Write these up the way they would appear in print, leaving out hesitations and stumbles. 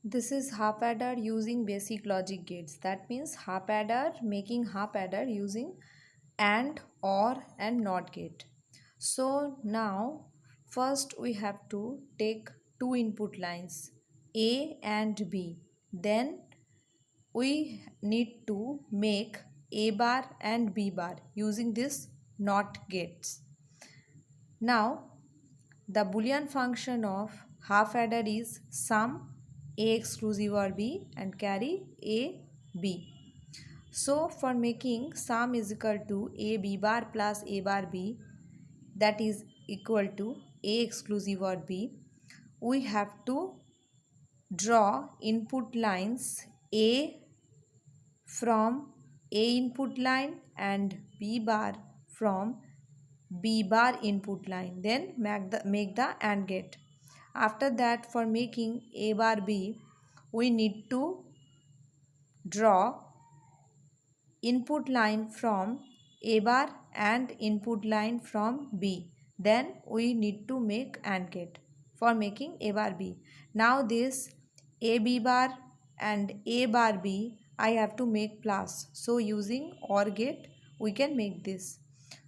This is half adder using basic logic gates. That means half adder, making half adder using AND, OR and NOT gate. So now first we have to take two input lines A and B. Then we need to make A bar and B bar using this NOT gates. Now the Boolean function of half adder is sum A exclusive or B and carry A B. So for making sum is equal to A B bar plus A bar B, that is equal to A exclusive or B, we have to draw input lines A from A input line and B bar from B bar input line. Then make the AND gate. After that, for making A bar B, we need to draw input line from A bar and input line from B. Then we need to make AND gate for making A bar B. Now this A B bar and A bar B I have to make plus. So using OR gate we can make this.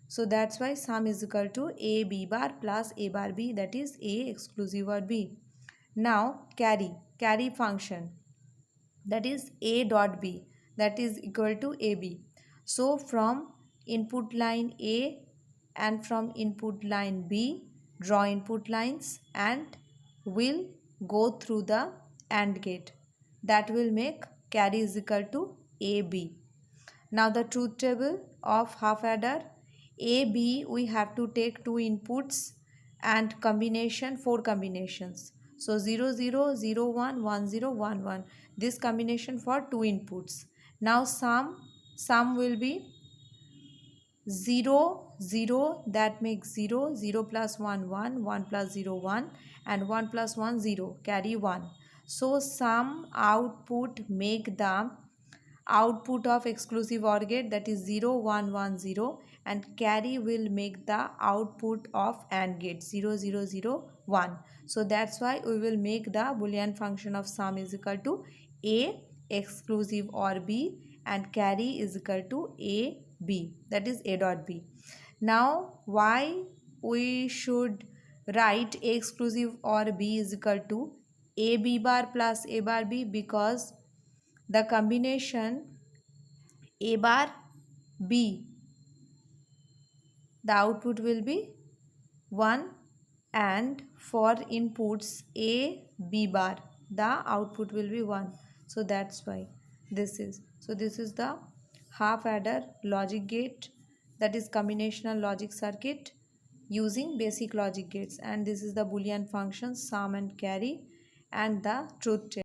So that's why sum is equal to A B bar plus A bar B, that is A exclusive or B. Now carry function, that is A dot B, that is equal to AB. So from input line A and from input line B, draw input lines and will go through the AND gate. That will make carry is equal to AB. Now the truth table of half adder. A, B, we have to take two inputs and combination, four combinations. So 0, 0, 0, 1, 1, 0, 1, 1. This combination for two inputs. Now sum will be 0, 0, that makes 0, 0 plus 1, 1, 1 plus 0, 1 and 1 plus 1, 0, carry 1. So sum output make the output of exclusive OR gate, that is 0 1 1 0, and carry will make the output of AND gate 0 0 0 1. So that's why we will make the Boolean function of sum is equal to A exclusive OR B and carry is equal to A B, that is A dot B. Now why we should write A exclusive OR B is equal to A B bar plus A bar B? Because the combination A bar B, the output will be 1, and for inputs A B bar, the output will be 1. So that's why this is. So this is the half adder logic gate, that is combinational logic circuit using basic logic gates, and this is the Boolean function sum and carry and the truth table.